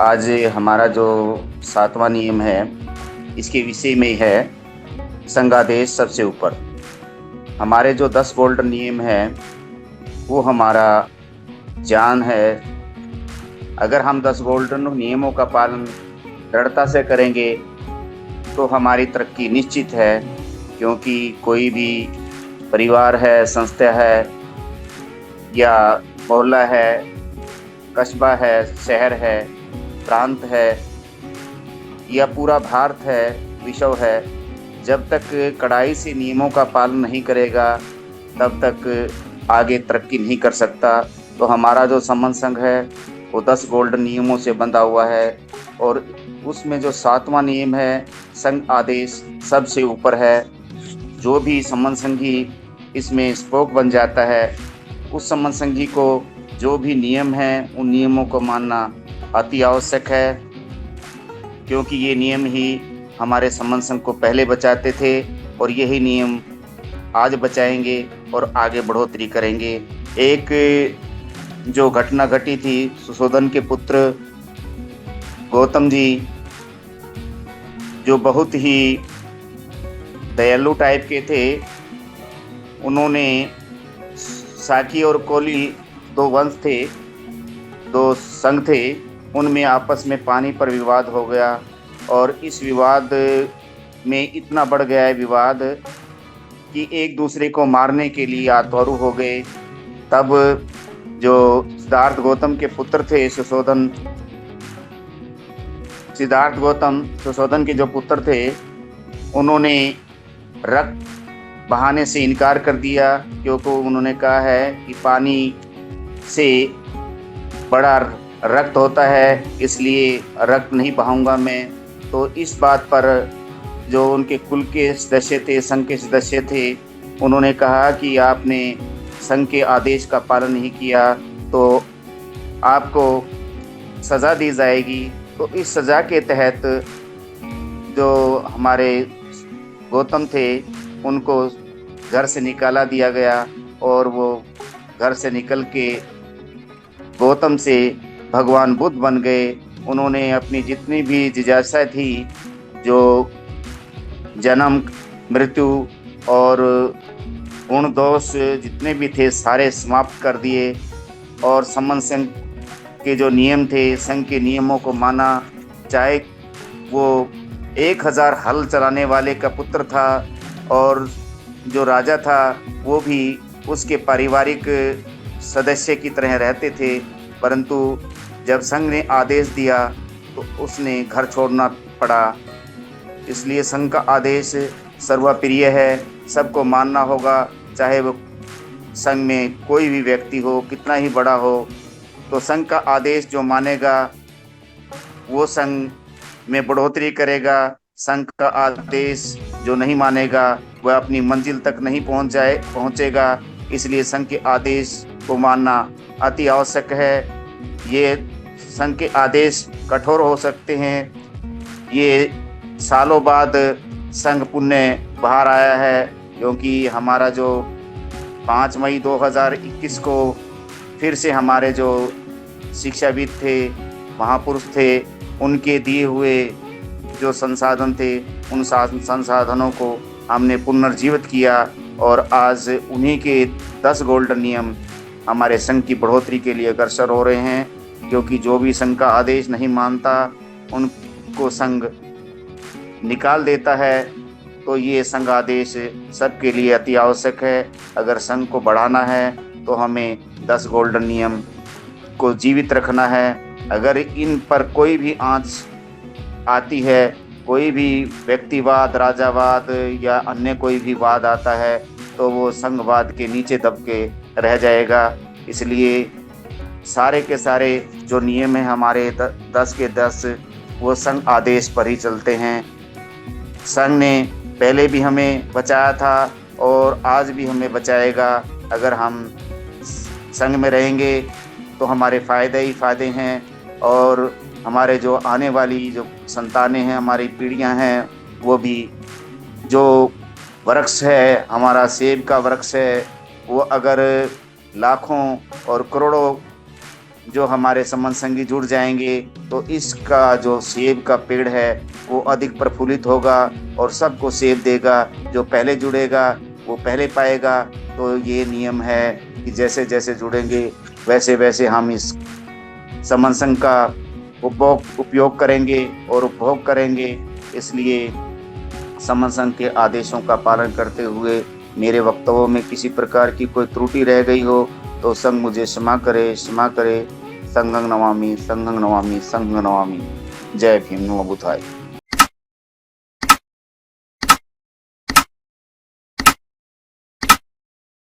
आज हमारा जो 7वां नियम है, इसके विषय में है संघादेश सबसे ऊपर। हमारे जो 10 गोल्डन नियम हैं, वो हमारा जान है। अगर हम 10 गोल्डन नियमों का पालन दृढ़ता से करेंगे, तो हमारी तरक्की निश्चित है। क्योंकि कोई भी परिवार है, संस्था है या मोहल्ला है, कस्बा है, शहर है, प्रांत है या पूरा भारत है, विश्व है, जब तक कड़ाई से नियमों का पालन नहीं करेगा, तब तक आगे तरक्की नहीं कर सकता। तो हमारा जो संबंध संघ है, वो 10 गोल्डन नियमों से बंधा हुआ है। और उसमें जो 7वां नियम है, संघ आदेश सबसे ऊपर है। जो भी संबंध संघी इसमें स्पोक बन जाता है, उस संबंध संघी को जो भी नियम है, उन नियमों को मानना अति आवश्यक है। क्योंकि ये नियम ही हमारे संबंध संघ को पहले बचाते थे, और यही नियम आज बचाएंगे और आगे बढ़ोतरी करेंगे। एक जो घटना घटी थी, सुशोधन के पुत्र गौतम जी, जो बहुत ही दयालु टाइप के थे, उन्होंने साकी और कोली दो वंश थे, दो संघ थे, उनमें आपस में पानी पर विवाद हो गया। और इस विवाद में इतना बढ़ गया है विवाद कि एक दूसरे को मारने के लिए आतुर हो गए। तब जो सिद्धार्थ गौतम के पुत्र थे, सिद्धार्थ गौतम सुशोधन के जो पुत्र थे, उन्होंने रक्त बहाने से इनकार कर दिया। क्योंकि उन्होंने कहा है कि पानी से बड़ा रक्त होता है, इसलिए रक्त नहीं बहाऊंगा मैं। तो इस बात पर जो उनके कुल के सदस्य थे, संघ के सदस्य थे, उन्होंने कहा कि आपने संघ के आदेश का पालन नहीं किया तो आपको सज़ा दी जाएगी। तो इस सज़ा के तहत जो हमारे गौतम थे, उनको घर से निकाला दिया गया। और वो घर से निकल के गौतम से भगवान बुद्ध बन गए। उन्होंने अपनी जितनी भी जिज्ञासा थी, जो जन्म, मृत्यु और गुण दोष जितने भी थे, सारे समाप्त कर दिए। और संबंध संघ के जो नियम थे, संघ के नियमों को माना। चाहे वो 1000 हल चलाने वाले का पुत्र था, और जो राजा था वो भी उसके पारिवारिक सदस्य की तरह रहते थे। परंतु जब संघ ने आदेश दिया तो उसने घर छोड़ना पड़ा। इसलिए संघ का आदेश सर्वप्रिय है, सबको मानना होगा। चाहे वो संघ में कोई भी व्यक्ति हो, कितना ही बड़ा हो, तो संघ का आदेश जो मानेगा, वो संघ में बढ़ोतरी करेगा। संघ का आदेश जो नहीं मानेगा, वह अपनी मंजिल तक नहीं पहुंचेगा। इसलिए संघ के आदेश को मानना अति आवश्यक है। ये संघ के आदेश कठोर हो सकते हैं। ये सालों बाद संघ पुण्य बाहर आया है। क्योंकि हमारा जो 5 मई 2021 को फिर से हमारे जो शिक्षाविद थे, महापुरुष थे, उनके दिए हुए जो संसाधन थे, उन संसाधनों को हमने पुनर्जीवित किया। और आज उन्हीं के 10 गोल्डन नियम हमारे संघ की बढ़ोतरी के लिए अग्रसर हो रहे हैं। क्योंकि जो भी संघ का आदेश नहीं मानता, उनको संघ निकाल देता है। तो ये संघ आदेश सबके लिए अति आवश्यक है। अगर संघ को बढ़ाना है तो हमें 10 गोल्डन नियम को जीवित रखना है। अगर इन पर कोई भी आंच आती है, कोई भी व्यक्तिवाद, राजावाद या अन्य कोई भी वाद आता है, तो वो संघवाद के नीचे दब के रह जाएगा। इसलिए सारे के सारे जो नियम हैं हमारे 10 के 10, वो संघ आदेश पर ही चलते हैं। संघ ने पहले भी हमें बचाया था और आज भी हमें बचाएगा। अगर हम संघ में रहेंगे तो हमारे फ़ायदे ही फ़ायदे हैं। और हमारे जो आने वाली जो संतानें हैं, हमारी पीढ़ियां हैं, वो भी जो वृक्ष है, हमारा सेब का वृक्ष है, वो अगर लाखों और करोड़ों जो हमारे संबंध संगी जुड़ जाएंगे तो इसका जो सेब का पेड़ है वो अधिक प्रफुल्लित होगा और सबको सेब देगा। जो पहले जुड़ेगा वो पहले पाएगा। तो ये नियम है कि जैसे जैसे जुड़ेंगे वैसे वैसे हम इस संबंध संघ का उपयोग करेंगे और उपभोग करेंगे। इसलिए संबंध संघ के आदेशों का पालन करते हुए मेरे वक्तव्यों में किसी प्रकार की कोई त्रुटि रह गई हो तो संघ मुझे क्षमा करे, क्षमा करे। संघं नमामि, संघं नमामि, संघं नमामि। जय भीम, नमो बुद्धाय।